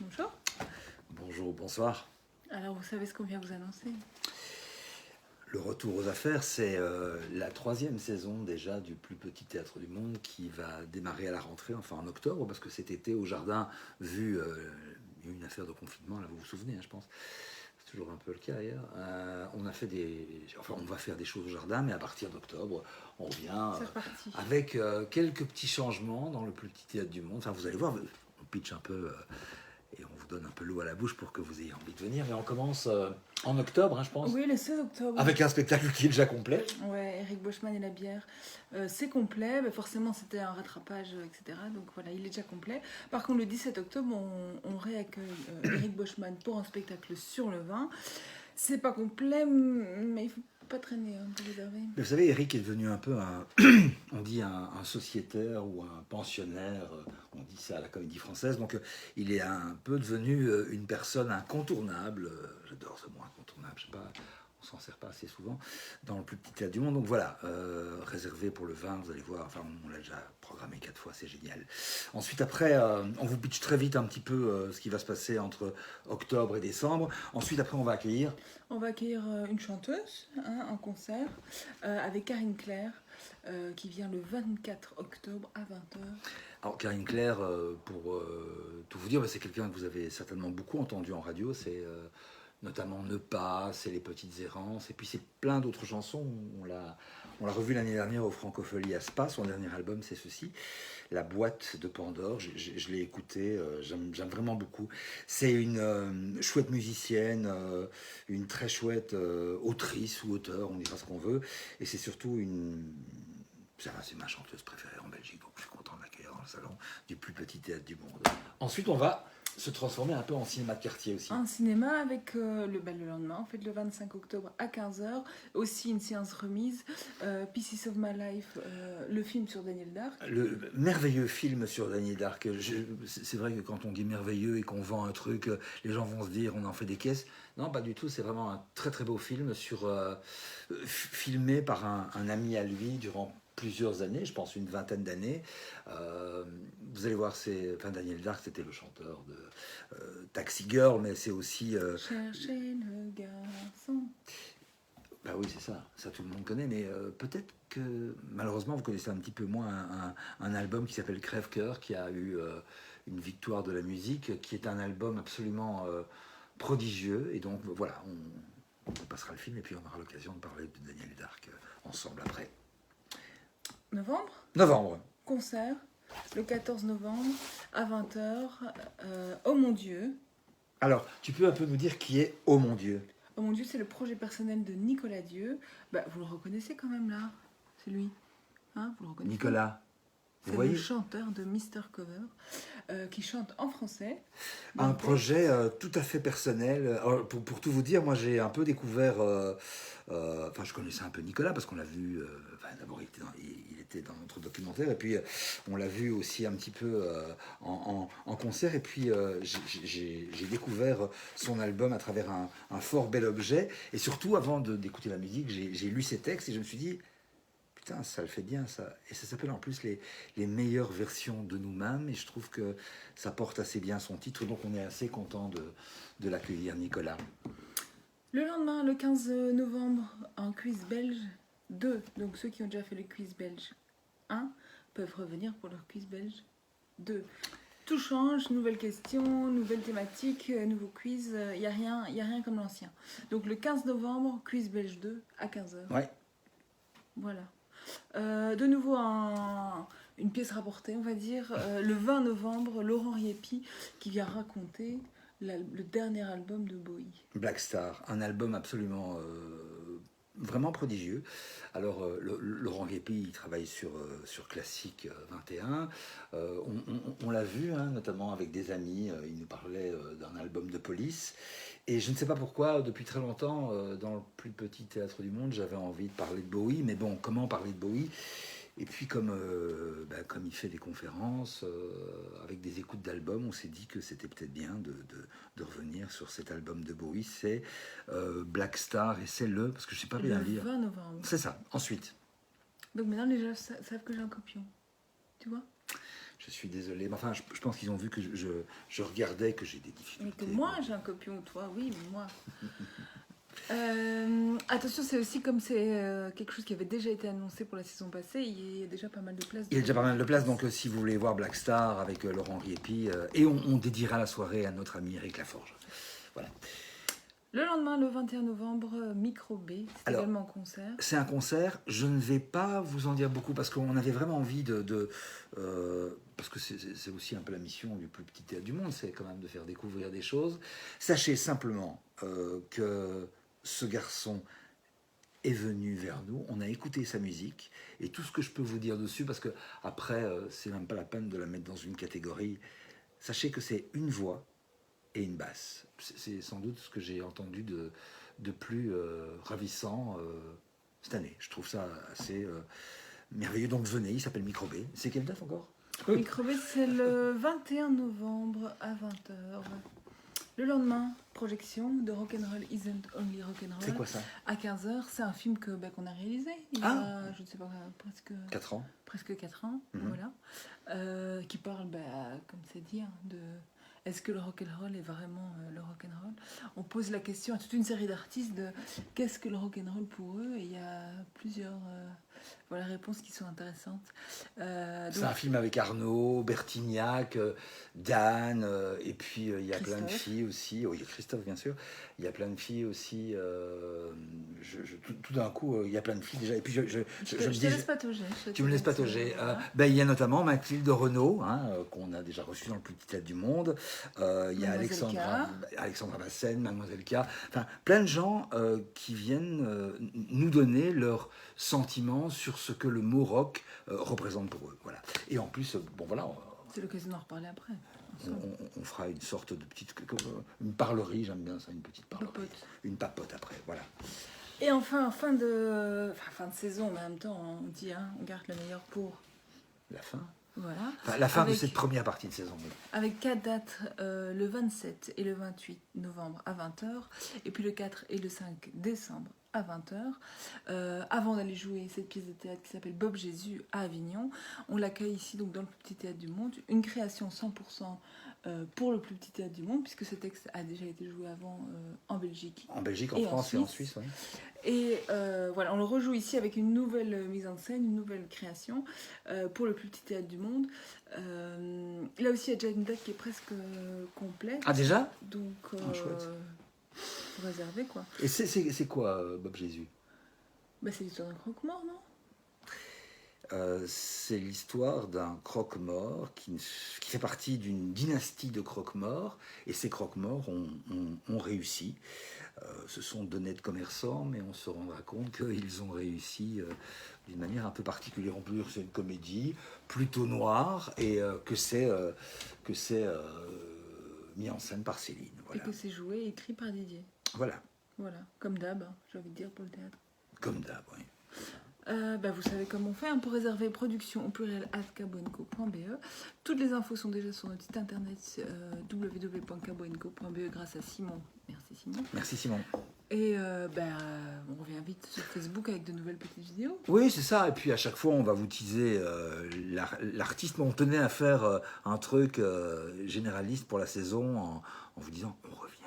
Bonjour. Bonjour, bonsoir. Alors, vous savez ce qu'on vient vous annoncer? Le retour aux affaires, c'est la 3e saison déjà du plus petit théâtre du monde qui va démarrer à la rentrée, enfin en octobre, parce que cet été au jardin, vu il y a eu une affaire de confinement, là vous vous souvenez, hein, je pense, c'est toujours un peu le cas d'ailleurs. On va faire des choses au jardin, mais à partir d'octobre, on revient C'est reparti. avec quelques petits changements dans le plus petit théâtre du monde. Enfin, vous allez voir, on pitch un peu. Et on vous donne un peu l'eau à la bouche pour que vous ayez envie de venir. Mais on commence en octobre, hein, je pense, Oui, le 16 octobre. avec un spectacle qui est déjà complet. Ouais, Eric Boschman et la bière. C'est complet, mais forcément c'était un rattrapage, etc. Donc voilà, il est déjà complet. Par contre, le 17 octobre, on réaccueille Eric Boschman pour un spectacle sur le vin. C'est pas complet, mais il faut pas traîner pour réserver. Mais vous savez, Eric est devenu un peu on dit un sociétaire ou un pensionnaire, on dit ça à la Comédie Française, donc il est un peu devenu une personne incontournable, j'adore ce mot incontournable, je sais pas, on s'en sert pas assez souvent, dans le plus petit théâtre du monde, donc voilà, réservé pour le vin, vous allez voir, enfin on l'a déjà programmé 4 fois, c'est génial. Ensuite après, on vous pitch très vite un petit peu ce qui va se passer entre octobre et décembre, ensuite après on va accueillir... On va accueillir une chanteuse en concert avec Karine Claire qui vient le 24 octobre à 20h. Alors Karine Claire, pour tout vous dire, c'est quelqu'un que vous avez certainement beaucoup entendu en radio, c'est notamment Ne pas, c'est Les Petites Errances, et puis c'est plein d'autres chansons, on l'a revu l'année dernière au Francophonie à Spa, son dernier album c'est ceci, La Boîte de Pandore, je l'ai écouté, j'aime vraiment beaucoup. C'est une chouette musicienne, une très chouette autrice ou auteur, on dira ce qu'on veut, et c'est surtout c'est ma chanteuse préférée en Belgique, donc je suis content de l'accueillir dans le salon du plus petit théâtre du monde. Ensuite, on va se transformer un peu en cinéma de quartier aussi. Un cinéma avec le lendemain, en fait le 25 octobre à 15h, aussi une séance remise, Pieces of My Life, le film sur Daniel Dark. Le merveilleux film sur Daniel Dark. C'est vrai que quand on dit merveilleux et qu'on vend un truc, les gens vont se dire on en fait des caisses. Non, pas du tout, c'est vraiment un très très beau film filmé par un ami à lui durant plusieurs années, je pense une vingtaine d'années. Vous allez voir, Daniel Dark, c'était le chanteur de Taxi Girl, mais c'est aussi... Cherchez le garçon. Bah oui, c'est ça tout le monde connaît, mais peut-être que malheureusement vous connaissez un petit peu moins un album qui s'appelle Crève-Cœur, qui a eu une victoire de la musique, qui est un album absolument prodigieux, et donc voilà, on passera le film et puis on aura l'occasion de parler de Daniel Dark ensemble après. Novembre. Concert, le 14 novembre, à 20h, Oh mon Dieu. Alors, tu peux un peu nous dire qui est Oh mon Dieu? Oh mon Dieu, c'est le projet personnel de Nicolas Dieu. Bah, vous le reconnaissez quand même là, c'est lui. Hein, vous le reconnaissez? Nicolas, vous c'est voyez le chanteur de Mr. Cover qui chante en français. Un projet tout à fait personnel. Alors, pour tout vous dire, moi j'ai un peu découvert... Enfin, je connaissais un peu Nicolas parce qu'on l'a vu... D'abord, il était dans notre documentaire et puis on l'a vu aussi un petit peu en concert. Et puis j'ai découvert son album à travers un fort bel objet. Et surtout, avant d'écouter la musique, j'ai lu ses textes et je me suis dit... Putain, ça le fait bien, ça. Et ça s'appelle en plus les meilleures versions de nous-mêmes. Et je trouve que ça porte assez bien son titre. Donc on est assez content de l'accueillir, Nicolas. Le lendemain, le 15 novembre, un quiz belge 2. Donc ceux qui ont déjà fait le quiz belge 1 peuvent revenir pour leur quiz belge 2. Tout change, nouvelle question, nouvelle thématique, nouveau quiz. Il n'y a rien comme l'ancien. Donc le 15 novembre, quiz belge 2 à 15h. Ouais. Voilà. De nouveau une pièce rapportée, on va dire. Le 20 novembre, Laurent Riepi qui vient raconter le dernier album de Bowie. Black Star, un album absolument vraiment prodigieux. Alors Laurent Riepi, il travaille sur Classique 21. On l'a vu, hein, notamment avec des amis. Il nous parlait d'un album de Police. Et je ne sais pas pourquoi, depuis très longtemps, dans le plus petit théâtre du monde, j'avais envie de parler de Bowie. Mais bon, comment parler de Bowie? Et puis comme il fait des conférences avec des écoutes d'albums, on s'est dit que c'était peut-être bien de revenir sur cet album de Bowie. C'est Black Star et c'est parce que je ne sais pas bien lire. Le 20 novembre. C'est ça. Ensuite. Donc maintenant les gens savent que j'ai un copion. Tu vois? Je suis désolé. Mais enfin, je pense qu'ils ont vu que je regardais, que j'ai des difficultés. Mais que moi j'ai un copion, toi, oui, mais moi. Attention, c'est aussi comme c'est quelque chose qui avait déjà été annoncé pour la saison passée, il y a déjà pas mal de places. Il y a déjà pas mal de places, donc si vous voulez voir Black Star avec Laurent Riepi, et on dédiera la soirée à notre ami Eric Laforge. Voilà. Le lendemain, le 21 novembre, Micro B, c'est Alors, également un concert. C'est un concert, je ne vais pas vous en dire beaucoup parce qu'on avait vraiment envie parce que c'est aussi un peu la mission du plus petit théâtre du monde, c'est quand même de faire découvrir des choses. Sachez simplement que ce garçon est venu vers nous, on a écouté sa musique, et tout ce que je peux vous dire dessus, parce que après, c'est même pas la peine de la mettre dans une catégorie, sachez que c'est une voix et une basse. C'est sans doute ce que j'ai entendu de plus ravissant cette année. Je trouve ça assez merveilleux. Donc venez, il s'appelle Micro B. C'est quelle date encore? Micro B, c'est le 21 novembre à 20h. Le lendemain, projection de Rock'n'Roll Isn't Only Rock'n'Roll. C'est quoi ça? À 15h, c'est un film qu'on a réalisé il y a, je ne sais pas, presque 4 ans. Presque 4 ans, voilà. Qui parle, comme c'est dit, de est-ce que le rock'n'roll est vraiment le rock'n'roll? On pose la question à toute une série d'artistes de qu'est-ce que le rock'n'roll pour eux, et il y a plusieurs réponses qui sont intéressantes. C'est un film avec Arnaud, Bertignac, Dan, et puis il y a plein de filles aussi. Oui, il y a Christophe, bien sûr. Il y a plein de filles aussi. Tout d'un coup, il y a plein de filles déjà. Et puis je te laisse patauger. Tu me laisses patauger. Il y a notamment Mathilde Renaud, qu'on a déjà reçue dans le plus petit théâtre du monde. Il y a Alexandra Bassène, Mademoiselle K. Enfin, plein de gens qui viennent nous donner leurs sentiments sur ce que le mot rock représente pour eux. Voilà. Et en plus, c'est l'occasion d'en reparler après. On fera une sorte de petite... une parlerie, j'aime bien ça, une petite parlerie. Une papote après, voilà. Et enfin, fin de saison, mais en même temps, on dit, on garde le meilleur pour... La fin. Voilà. Enfin, la fin de cette première partie de saison. Oui. Avec 4 dates, le 27 et le 28 novembre à 20h, et puis le 4 et le 5 décembre à 20h. Avant d'aller jouer cette pièce de théâtre qui s'appelle Bob Jésus à Avignon, on l'accueille ici donc dans le plus petit théâtre du monde, une création 100% pour le plus petit théâtre du monde, puisque ce texte a déjà été joué avant en Belgique. En Belgique, en France et en Suisse, oui. Et voilà, on le rejoue ici avec une nouvelle mise en scène, une nouvelle création pour le plus petit théâtre du monde. Là aussi, il y a déjà une date qui est presque complète. Ah, déjà? Donc, chouette. Faut réserver, quoi. Et c'est quoi Bob Jésus? C'est l'histoire d'un croque-mort, non? C'est l'histoire d'un croque-mort qui fait partie d'une dynastie de croque-morts, et ces croque-morts ont réussi. Ce sont d'honnêtes commerçants, mais on se rendra compte qu'ils ont réussi d'une manière un peu particulière. On peut dire que c'est une comédie plutôt noire, et que c'est mis en scène par Céline. Voilà. Et que c'est joué et écrit par Didier. Voilà. Voilà, comme d'hab, j'ai envie de dire, pour le théâtre. Comme d'hab, oui. Vous savez comment on fait, pour réserver production au pluriel @carboenco.be. Toutes les infos sont déjà sur notre site internet www.carboenco.be grâce à Simon. Merci Simon. Merci Simon. Et on revient vite sur Facebook avec de nouvelles petites vidéos. Oui, c'est ça. Et puis à chaque fois, on va vous teaser l'artiste. Mais on tenait à faire un truc généraliste pour la saison en vous disant on revient.